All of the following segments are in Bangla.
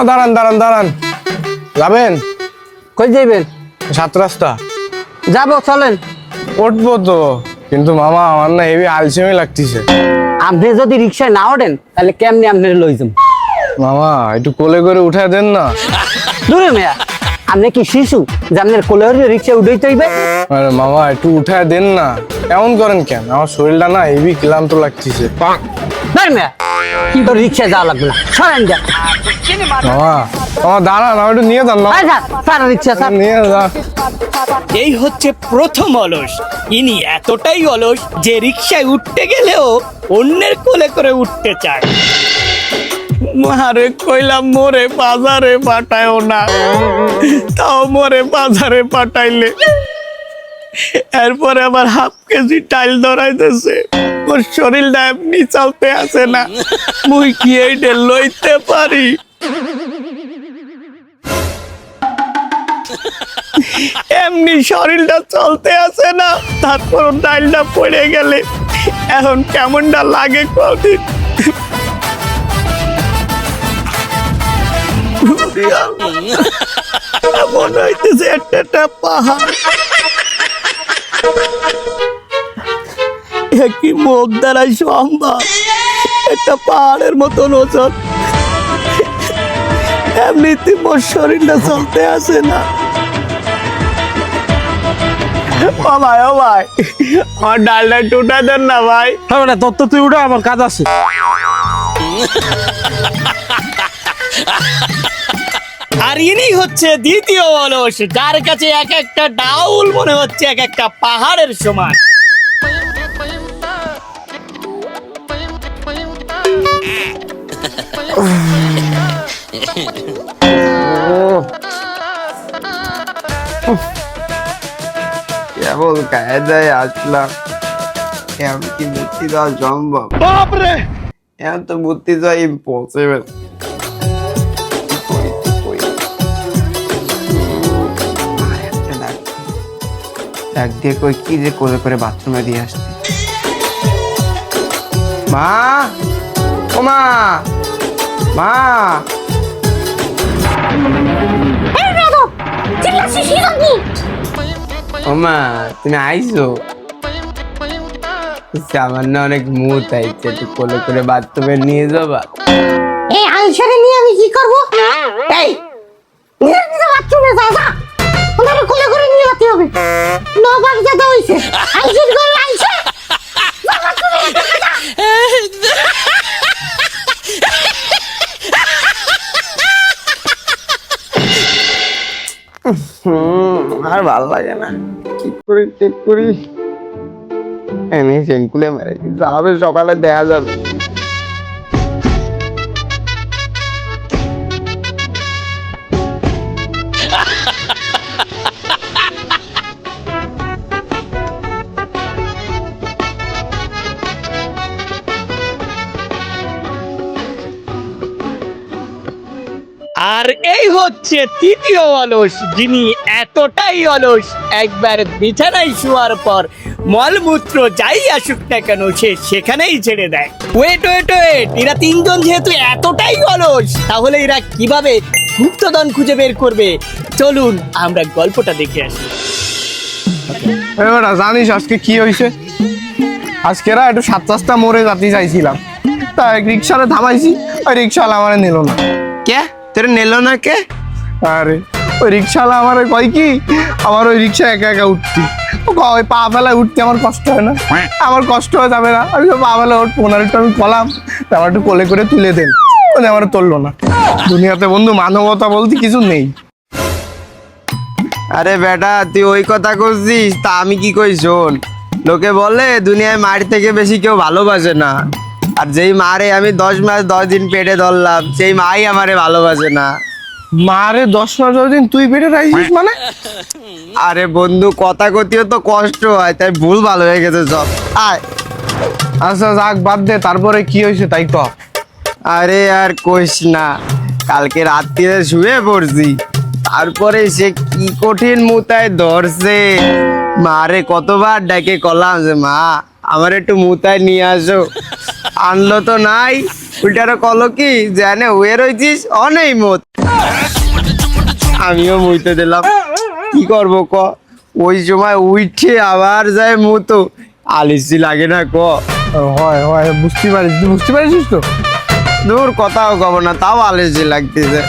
দাঁড়ান দাঁড়ান দাঁড়ান, যাবেন? কই যাইবেন? 7 রাস্তা। যাবো, চলেন। উঠবো তো, কিন্তু মামা আমার না হেভি আলসেমি লাগতেছে। আপনি যদি রিক্সায় না ওঠেন তাহলে কেমনি আপনার লই যাম? মামা একটু কোলে করে উঠায় দেন না। দূরে মেয়া, আপনি কি শিশু যে আপনার কোলের রিক্সা উঠেইতে হইবে? আরে মামা একটু উঠায় দেন না, এমন করেন কেন? আমার শরীরটা না হেভি ক্লান্ত লাগতেছে। দূরে মেয়া, তোর রিক্সায় যাওয়া লাগবে না, সরেন যা। মামা মামা দাঁড়ান, আমার একটু নিয়ে যান না। আয় স্যার, স্যার রিক্সা স্যার। নিয়ে যান। এই হচ্ছে প্রথম অলস। ইনি এতটাই অলস যে রিক্সায় উঠতে গেলেও অন্যের কোলে করে উঠতে চায়। মারে কইলাম মোরে বাজারে পাঠায়ও না, তাও মোরে বাজারে পাঠাইলে এরপরে আবার হাফ কেজি টাইল ধরাইতেছে। ওর শরীরটা এমনি চলতে আসে না, মুই কি এইটা লইতে পারি? এমনি শরীরটা চলতে আসে না, তারপর ডাইলটা পড়ে গেলে এখন কেমনটা লাগে কদিন। মনে হইতেছে একটা পাহাড়। কি মুখ দ্বারা সম্ভব একটা পাহাড়ের মতন ওজন? এমনিতে মোর শরীরটা চলতে আসে না। ও ভাই, ও ভাই, আমার ডালটা একটু উঠা দেন না ভাই। হবে না, তোর তো তুই উঠে, আমার কাজ আছে। আর ইনি হচ্ছে দ্বিতীয় অলস, যার কাছে এক একটা ডাউল মনে হচ্ছে এক একটা পাহাড়ের সমান। কেবল কায়দায় আসলাম, এমন কি মূর্তি দেওয়া সম্ভব? বাপরে, এমন তো মূর্তি দেওয়া ইম্পসিবল। ডাক দিয়ে কই কি যে করে করে বাথরুমে দিয়ে আসতে। মা, ও মা, মা, ও মা, তুমি আইছো? আমার না অনেক মুত আইছে, তুই কোলে করে বাথরুমে নিয়ে যাবা? এই আইসারে নিয়ে আমি কি করব? এই নিয়ে নিয়ে বাথরুমে যা যা, ওনারে কোলে করে নিয়ে যেতে হবে। নবাব দাদা হইছে আইসের ঘরে আইসে আর ভালো লাগে না, কি করি ঠিক করি। এনে সেঙ্কুলে মেরে যাবে, সকালে দেখা যাবে। আর এই হচ্ছে তৃতীয় অলস, যিনি এতটাই অলস একবার বিছানায় শোয়ার পর মলমূত্র যাই আসুক না কেন সে সেখানেই ছেড়ে দেয়। ওয়েট ওয়েট ওয়েট, এরা তিনজন যেহেতু এতটাই অলস, তাহলে এরা কিভাবে গুপ্তধন খুঁজে বের করবে? চলুন আমরা গল্পটা দেখে আসি। এবার জানিস আজকে কি হয়েছে? আজকে না একটু 7 রাস্তা মোড়ে যাতে চাইছিলাম, তাই রিক্সারে থামাইছি, ওই রিক্সাওয়ালা আমার নিল না। কে তোর নিল না কে? আরে ওই রিক্সাওয়ালা আমার কয় কি, আমার ওই রিক্সা একা একা উঠতি, ওই পা ফেলায় উঠতে আমার কষ্ট হয় না? আমার কষ্ট হয়ে যাবে না? আমি পা ফেলায় উঠবো না, একটু আমি কলাম, আমার একটু কোলে করে তুলে দেন, আমার তুললো না। দুনিয়াতে বন্ধু মানবতা বলতে কিছু নেই। আরে বেটা, তুই ওই কথা করছিস, তা আমি কি কই শোন। লোকে বলে দুনিয়ায় মার থেকে বেশি কেউ ভালোবাসে না, আর যেই মারে আমি 10 মাস 10 দিন পেটে ধরলাম, সেই মাই আমারে ভালোবাসে না। মারে 10 মাস 10 দিন তুই পেটে রাখিস মানে? আরে বন্ধু, কথা কথিও তো কষ্ট হয়, তাই ভুল ভালো হয়ে গেছে সব। আয়। আচ্ছা যাক, বাদ দে, তারপরে কি হয়েছে তাই ক। আরে আর কইস না, কালকে রাত্রিরে শুয়ে পড়ছি, তারপরে সে কি কঠিন মুতায় ধরছে। মারে কতবার ডাকে কলাম যে মা আমার একটু মুতায় নিয়ে আসো। আনলো তো নাই, উল্টারও কলো কি জানে ওয়ে রইছিস অনেক মত। আমিও মুইতে দিলাম, কি করব ক। ওই সময় উঠে আবার যায় মুতো, আলিসি লাগে না ক। হয় হয় বুঝতে পারিস, তুই বুঝতে পারিস তো। দূর কথাও কব না, তাও আলিসি লাগতেছে।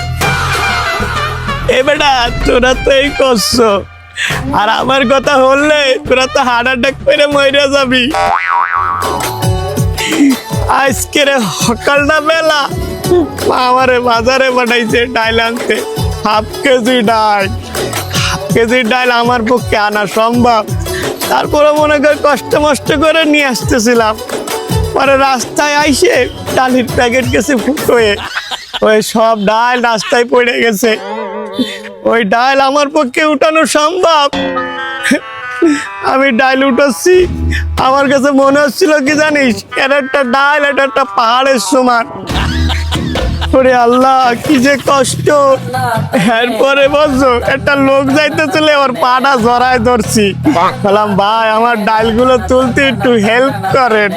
এ বেটা তোরা তো এই করছো, আর আমার কথা হলে তোরা তো হার্ট অ্যাটাক করে মরে যাবি। আজকের সকালটা বেলা মা আমারে বাজারে পাঠাইছে ডাইল আনতে, হাফ কেজি ডাইল আমার পক্ষে আনা সম্ভব। তারপরে মনে কর কষ্ট মষ্ট করে নিয়ে আসতেছিলাম, পরে রাস্তায় আইসে ডালির প্যাকেট গেছে ফুটোয়ে, ওই সব ডাল রাস্তায় পড়ে গেছে। ওই ডাল আমার পক্ষে উঠানো সম্ভব? আমি ডাইল উঠাচ্ছি, আমার কাছে মনে হচ্ছিল কি জানিস, এটা একটা ডাইল, এটা একটা পাহাড়ের সমান। ওরে আল্লাহ কি যে কষ্ট। এরপরে বলছো একটা লোক যাইতেছিল, ওর পাটা জড়ায় ধরছি, বললাম ভাই আমার ডাইলগুলো তুলতে একটু হেল্প করেন।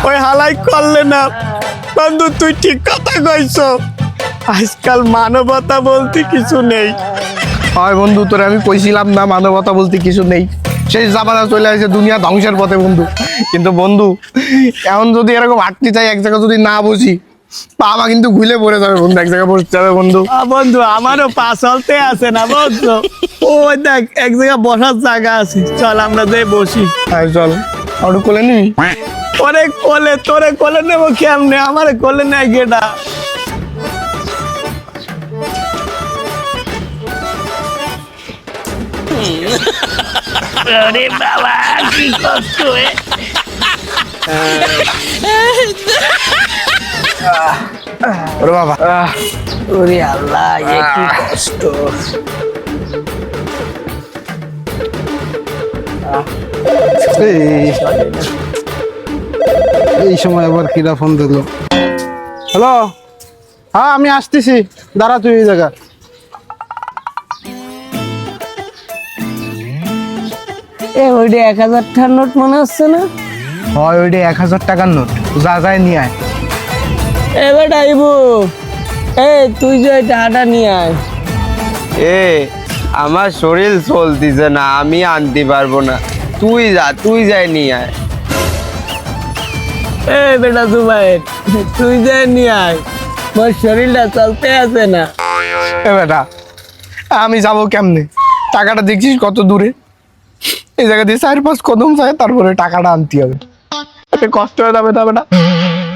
ওই হালাই করলে না। বন্ধু তুই ঠিক কথা কইছ, আজকাল মানবতা বলতে কিছু নেই। হয় বন্ধু, তোরে আমি কইছিলাম না মানবতা বলতে কিছু নেই। সেই জামানা চলে আসে, দুনিয়া ধ্বংসের পথে বন্ধু। কিন্তু বন্ধু এখন যদি এরকম হাঁটতে চাই, এক জায়গায় যদি না বসি, পা কিন্তু ঘুলে পড়ে যাবে বন্ধু, এক জায়গায় বসতে হবে বন্ধু। বন্ধু আমারও পা চলতে আছে না বুঝছো, ওই দেখ এক জায়গায় বসার জায়গা আছে, চল আমরা যাই বসি। হ্যাঁ চল, অটো কোলে নিবি? ওরে কোলে, তোরে কোলে নেবো কেমনে, আমারে কোলে নেয় গেটা। আরে বাবা কি কষ্ট। ওরে বাবা, ওরে আল্লাহ এ কি কষ্ট। এই সময় আবার কিরা ফোন দিল। হ্যালো, হ্যাঁ আমি আসতেছি, দাঁড়া তুই এই জায়গা। এ ওইটা 1000 টাকার নোট মনে হচ্ছে না? হয় ওইটা 1000 টাকার নোট, যা যায় নিয়ে আয়। এবার আইবো, তুই যে টাকাটা নিয়ে আয়। এ আমার শরীর চলতেছে না, আমি আনতে পারবো না, তুই যাই নিয়ে আয়। বেটা জুবাইর, তুই যে নিয়ে আয়, মোর শরীরটা চলতে আছে না। এ বেটা আমি যাবো কেমনে? টাকাটা দেখছিস কত দূরে, এই জায়গা দিয়ে 4-5 কদম যায়, তারপরে টাকাটা আনতে হবে। একটা কষ্ট হয়ে যাবে, তবে না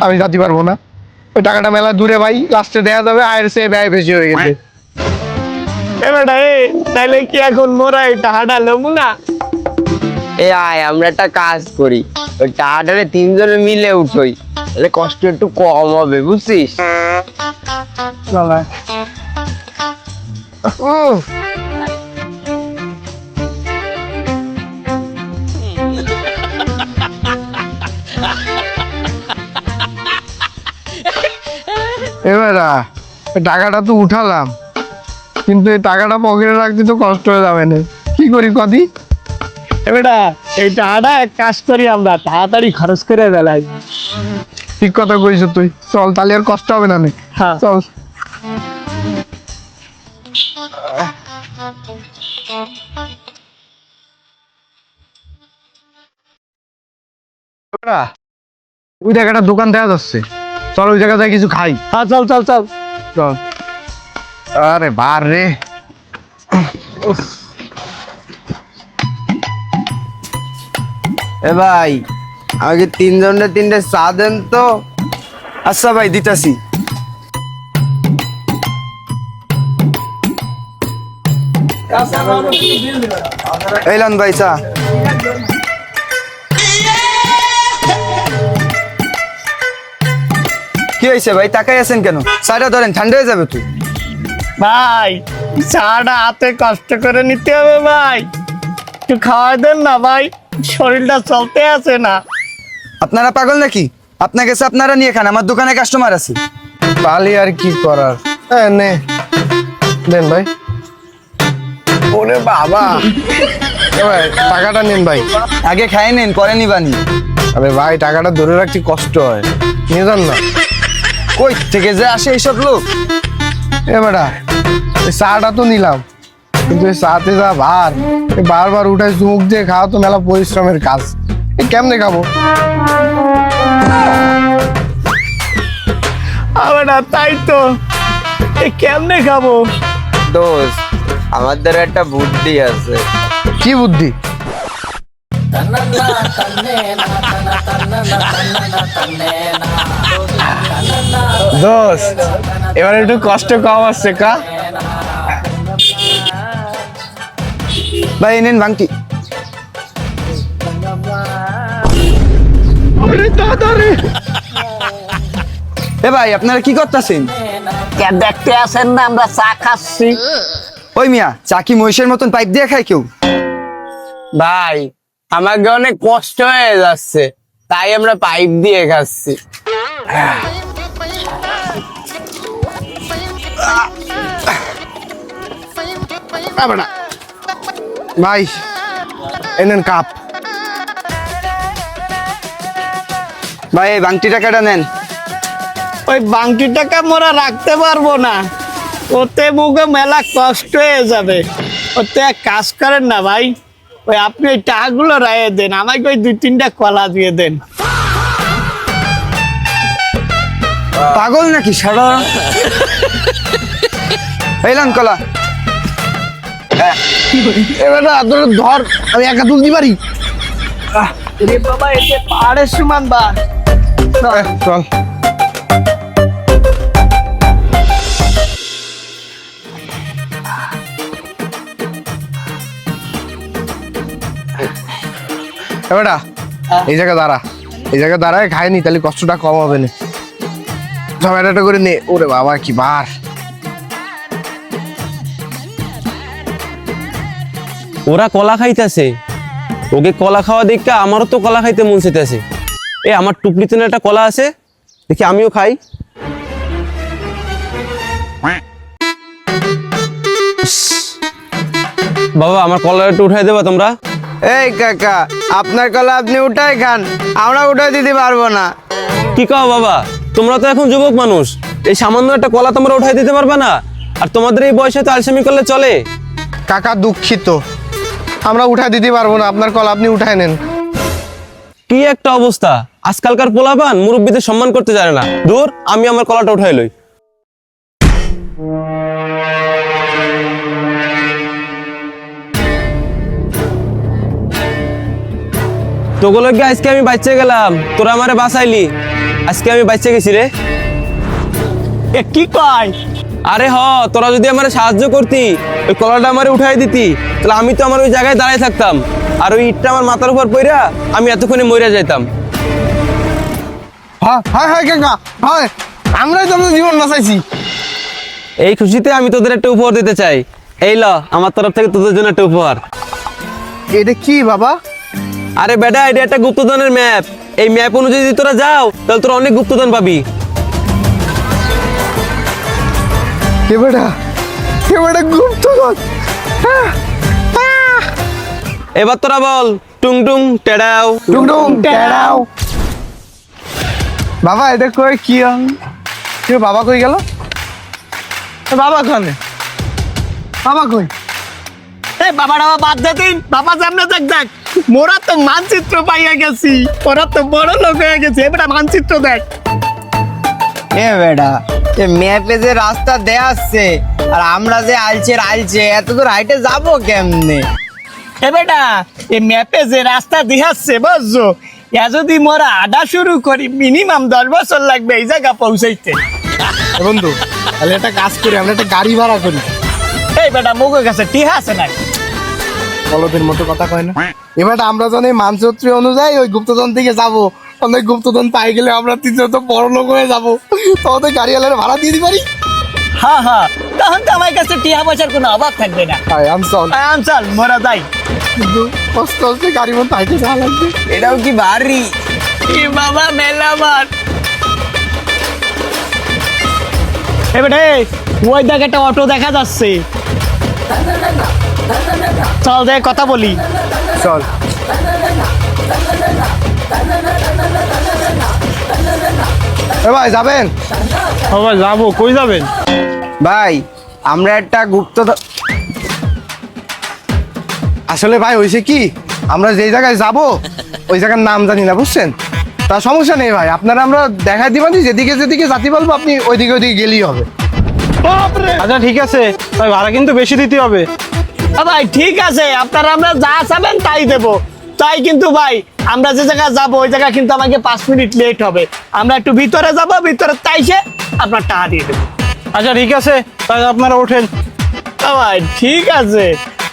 আমি যেতে পারবো না। ওই টাকাটা মেলা দূরে ভাই, লাস্টে দেয়া যাবে, আয়ের সে ব্যয় বেশি হয়ে গেছে। বেটা তাইলে কি এখন মোরা এই টাকাটা লমু না? এ আয় আমরা একটা কাজ করি, ওই টাকাটারে 3 জনে মিলে উঠোই, তাহলে কষ্ট একটু কম হবে বুঝছিস। চল আয়। এবারা টাকাটা তো উঠালাম, কিন্তু এই টাকাটা পকেটে রাখতে তো কষ্ট হয়ে যাবে না, কি করি কদি? বেটা এই টাকাটা এক কাজ করি, আমরা তাড়াতাড়ি খরচ করে বেলাই। ঠিক কথা কইছ তুই, চল তাহলে আর কষ্ট হবে না নে। হ্যাঁ চল। ওই জায়গাটা দোকান দেখা যাচ্ছে, চল ওই জায়গা যায় কিছু খাই। হ্যাঁ চল চল চল চল। আরে বার রে, এ ভাই আমাকে 3 জনের 3টে চা দেন তো। আচ্ছা ভাই দিতাছি। এইলান ভাই চা। কি হয়েছে ভাই, তাকাই আছেন কেন? চাটা ধরেন, ঠান্ডা হয়ে যাবে তুই। ভাই চাটা হাতে কষ্ট করে নিতে হবে ভাই, একটু খাওয়াই দেন না ভাই, শরীরটা চলতে আছে না। আপনারা পাগল নাকি? আপনার কাছে আপনারা নিয়ে খান, আমার দোকানে কাস্টমার আছে। পালি আর কি করার। নে দেন ভাই। ওরে বাবা, এ ভাই টাকাটা নিন ভাই। আগে খাই নেন, পরে নিবানি। আরে ভাই টাকাটা ধরে রাখতে কষ্ট হয়, নিয়ে যান না। কই থেকে যে আসে এইসব লোক? এ বেটা, এই চাটা তো নিলাম, কিন্তু এই চাতে যা ভার, এই বারবার উঠে চুমুক দিয়ে খাওয়া তো মেলা পরিশ্রমের কাজ। এই কেমনে খাবো? আবার না, তাই তো, এ কেমনে খাবো? দোস্ত, আমাদের একটা বুদ্ধি আছে। কি বুদ্ধি? দোস্ত, এবার একটু কষ্ট কম আসছে কা? ভাই এনেন ভাঙটি। এ ভাই আপনারা কি করতেছেন? দেখতে আসেন না আমরা চা খাচ্ছি। ওই মিয়া, চা কি মহিষের মতন পাইপ দিয়ে খায় কেউ? ভাই আমাকে অনেক কষ্ট হয়ে যাচ্ছে, তাই আমরা পাইপ দিয়ে খাচ্ছি। ভাই এনেন কাপ। ভাই এই ভাঙটি টাকাটা নেন। ওই বাংটি টাকা মোরা রাখতে পারবো না, ওতে মুখে মেলা কষ্ট হয়ে যাবে। ওতে এক কাজ করেন না ভাই, ওই আপনি ওই টাকাগুলো রায়ে দেন, আমাকে ওই 2-3টা কলা দিয়ে দেন। পাগল নাকি সারা? এলাম কলা। এবার তোর ধর, আমি একা তুলতে পারি। রে বাবা, এতে পাহাড়ের সমান বা। চল। এবারটা এই জায়গায় দাঁড়া, এই জায়গায় দাঁড়ায় খাইনি, তাহলে কষ্টটা কম হবে না। ঝামেলাটা করে নে। ওরে বাবা কি বার! ওরা কলা খাইতেছে, ওকে কলা খাওয়া দেখে আমারও তো কলা খাইতে মন চাইতেছে। এ আমার টুকরিতে না একটা কলা আছে, দেখি আমিও খাই। বাবা আমার কলাটা একটু উঠাই দেবা তোমরা? এই কাকা, আপনার কলা আপনি উঠাই খান, আমরা উঠাই দিতে পারবো না। কি কও বাবা, তোমরা তো এখন যুবক মানুষ, এই সামান্য একটা কলা তোমরা উঠাই দিতে পারবে না? আর তোমাদের এই বয়সে তো আলসেমি করলে চলে? কাকা দুঃখিত, আমরা উঠায় দিতে পারবো না, আপনার কল আপনি উঠায় নেন। কি একটা অবস্থা, আজকালকার পোলাপান মুরব্বীদের সম্মান করতে জানে না। দূর, আমি আমার কলাটা উঠাই লই। তোগুলোকে আজকে আমি বাচ্চা গেলাম, তোরা আমারে বাঁচাইলি, আজকে আমি বাচ্চা গেছি রে। এ কি কয়? আরে হ, তোরা যদি আমারে সাহায্য করতি, ওই কলাটা আমারে উঠাই দিতি, তাহলে আমি তো আমার ওই জায়গায় দাঁড়ায় থাকতাম, আর ওই ইটটা আমার মাথার উপর পইরা আমি এতক্ষণে মরে যাইতাম। হ্যাঁ হ্যাঁ হ্যাঁ কাকা, হ্যাঁ আমরাই তো আপনার জীবন বাঁচাইছি। এই খুশিতে আমি তোদের একটা উপহার দিতে চাই। এই ল, আমার তরফ থেকে তোদের জন্য একটা উপহার। এটা কি বাবা? আরে বেটা, এটা একটা গুপ্তধনের ম্যাপ। এই ম্যাপ অনুযায়ী যদি তোরা যাও, তাহলে তোরা অনেক গুপ্তধন পাবি। কে বেটা, কে বেটা গুপ্তধন? এবার তোরা বল, টুং টুং টেড়াও। ডুংডুং টেড়াও। বাবা এটা কই কি কি বাবা কই গেল? বাবা কানে, বাবা কই? এই বাবা বাদ দে দিন, বাবা সামনে দেখ দেখ, মোরা তো মানচিত্র পাইয়া গেছি, ওরা তো বড় লোক হয়ে গেছে, এবার মানচিত্র দেখ। এ বেটা, এ ম্যাপে যে রাস্তা দেয়া আছে, আর আমরা যে আলছে এত দূর হাইটে যাবো কেমনে? এ বেটা, এই ম্যাপে যে রাস্তা দেখাচ্ছে বুঝছো, এ যদি মোরা আডা শুরু করি মিনিমাম 10 বছর লাগবে এই জায়গা পৌঁছাইতে। এ বন্ধু, তাহলে একটা কাজ করি, আমরা একটা গাড়ি ভাড়া করি। এই বেটা মুখের কাছে টিহা আছে নাই? বলদের মতো কথা কয় না। এবার আমরা যখন এই মানচিত্র অনুযায়ী ওই গুপ্তধন থেকে যাবো, অনেক গুপ্তধন পাই গেলে আমরা তৃতীয়ত বড় লোক হয়ে যাবো, তোমাদের গাড়িওয়ালার ভাড়া দিয়ে দিতে পারি। হ্যাঁ হ্যাঁ, তখন তো আমার কাছে টিহা পয়সার কোনো অভাব থাকবে না। চল চল মোরা যাই। কিন্তু কষ্ট হচ্ছে, গাড়ির মধ্যে হাইটে যাওয়া লাগবে। এটাও কি ভারী? এ বাবা মেলা মার। এবারে ওই দেখ একটা অটো দেখা যাচ্ছে, চল দেখ কথা বলি। চল। এ ভাই যাবেন? ভাই যাবো, কই যাবেন? ভাই আমরা একটা আসলে ভাই হয়েছে কি, আমরা যেই জায়গায় যাব ওই জায়গার নাম জানি না, বুঝছেন? তা সমস্যা নেই ভাই, আপনারা আমরা দেখাই দিবেন, যেদিকে যেদিকে জাতি বলবো আপনি ওইদিকে ওইদিকে গেলেই হবে। আচ্ছা ঠিক আছে, তাই ভাড়া কিন্তু বেশি দিতে হবে। ভাই ঠিক আছে, আপনারা আমরা যা চাবেন তাই দেবো। তাই কিন্তু ভাই আমরা যে জায়গায় যাবো ওই জায়গা কিন্তু আমাকে 5 মিনিট লেট হবে। আমরা একটু ভিতরে যাবো, ভিতরে তাইসে আপনার টাকা দিয়ে দেবো। আচ্ছা ঠিক আছে, তাই আপনারা ওঠেন। ভাই ঠিক আছে,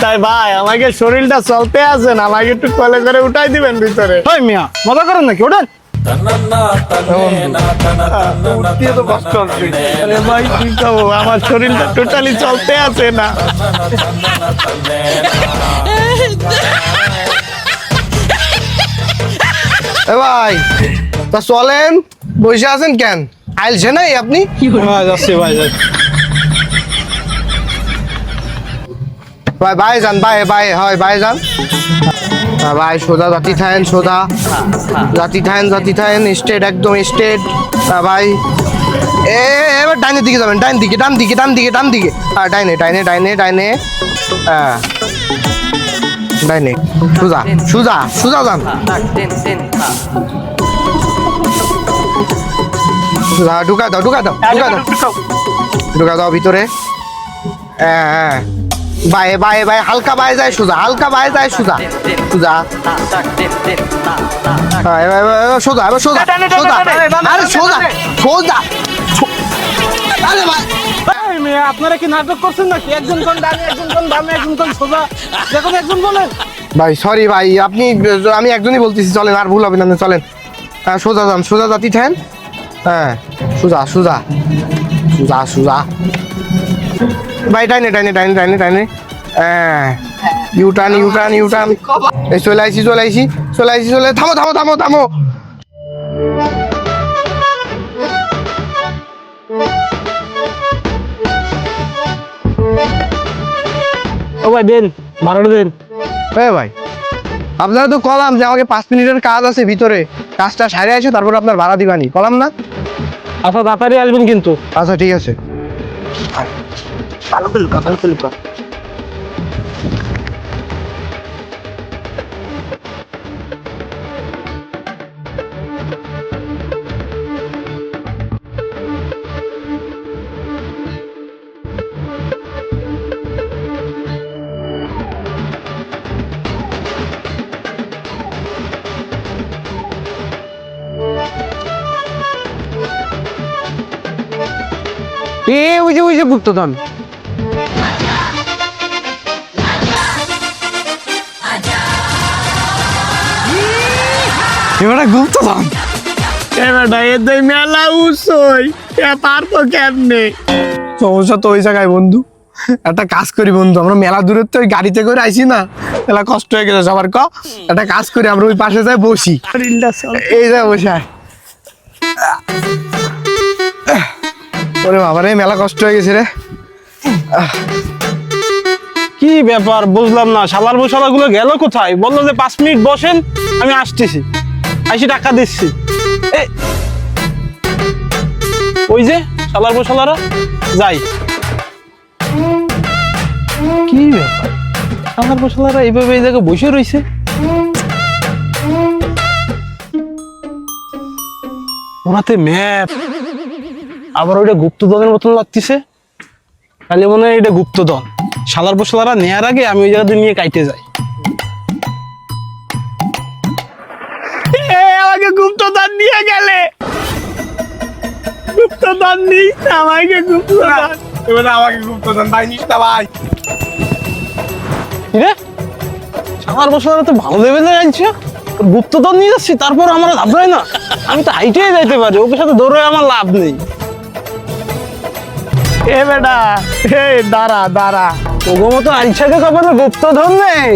তাই ভাই আমাকে শরীরটা চলতে আছে না, আমাকে একটু কোলে করে উঠাই দিবেন ভিতরে। ওই মিয়া, মজা করেন নাকি? ওঠেন। আরে ভাই কি খাবো, আমার শরীরটা টোটালি চলতে আছে না। এ ভাই তা চলেন, বসে আছেন কেন? আইলছে নাই আপনি? ভাই যাচ্ছি, ভাই যাচ্ছি। ভাই বাই যান, বাই বাই হয় বাই যান। ভাই সোজা জাতি থাকেন, সোজা জাতি থাকেন, স্টেট একদম স্টেট। ভাই এবার ডাইনের দিকে যাবেন, ডান দিকে ডান দিকে ডান দিকে ডান দিকে, হ্যাঁ ডাইনে ডাইনে ডাইনে ডাইনে, হ্যাঁ ডাইনে, সোজা সোজা সোজা যান, সোজা ঢুকা দাও ঢুকা দাও ঢুকা দাও ঢুকা দাও ভিতরে। হ্যাঁ হ্যাঁ বায়ে বায়ে বায়ে, হালকা বায়ে যায় সোজা, হালকা বায়ে যায় সোজা সোজা, হ্যাঁ এবার সোজা, এবার সোজা সোজা, আরে সোজা সোজা, আরে ভাই এই মিয়া, আপনারা কি নাটক করছেন নাকি? একজন কোন ডানে, একজন কোন বামে, একজন কোন সোজা, দেখুন একজন বলেন। ভাই সরি ভাই, আমি একজনই বলতেছি, চলেন আর ভুল হবে না, চলেন। হ্যাঁ সোজা যান, সোজা জাতি থাকেন, হ্যাঁ সোজা সোজা সোজা সোজা, ভাই ডাইনে ডাইনে ডাইনে ডাইনে ডাইনে, হ্যাঁ ইউটার্ন ইউটার্ন ইউটার্ন, এই চলে আইছি চলে আইছি চলে আইছি চলে, থামো থামো থামো থামো। ও ভাই দেন, ভাড়াটা দেন। এ ভাই আপনারা তো কলাম যে আমাকে 5 মিনিটের কাজ আছে ভিতরে, কাজটা সারে আছে তারপর আপনার ভাড়া দিবানি, কলাম না? আচ্ছা তাড়াতাড়ি আসবেন কিন্তু। আচ্ছা ঠিক আছে। ওই যে গুপ্তধন। এবারে গুপ্তধন, এবার এদের মেলা উসই পারবো কেমনে? সমস্যা তো ওই জায়গায় বন্ধু। একটা কাজ করি বন্ধু, আমরা মেলা দূরের তো ওই গাড়িতে করে আইছি না, মেলা কষ্ট হয়ে গেছে সবার। একটা কাজ করি, আমরা ওই পাশে যাই বসি, শরীরটা চল এই জায়গায় বসে আয়। ওরে বাবা রে, মেলা কষ্ট হয়ে গেছে রে। কি ব্যাপার বুঝলাম না, শালার বসালা গুলো গেল কোথায়? বললো যে 5 মিনিট বসেন, আমি আসতেছি, আইসি টাকা দিচ্ছি। ওই যে শালার বসালারা যাই। কি ব্যাপার, শালার বসালারা এইভাবে এই জায়গায় বসে রয়েছে? ওরাতে ম্যাপ, আবার ওইটা গুপ্তধনের মতন লাগতেছে। তাহলে মনে হয় এটা গুপ্তধন। শালার বসালারা নেয়ার আগে আমি ওই জায়গাতে নিয়ে কাইটে যাই। আমাকে গুপ্তধন নিয়ে গেলে, গুপ্তধন নিস আমাকে, গুপ্তধন এবারে আমাকে গুপ্তধন ভাই নিস না ভাই। রে শালার বসালারা তো ভালো লেভেলে আনছে, গুপ্তধন নিয়ে যাচ্ছি, তারপর আমার ঘাবড়ায় না। আমি তো হাইটেই যাইতে পারি, ওকে সাথে দৌড়ে আমার লাভ নেই। এ বেটা, হে দাঁড়া দাঁড়া, ওগো মতো আইসাকে কপালে গুপ্তধন নেই।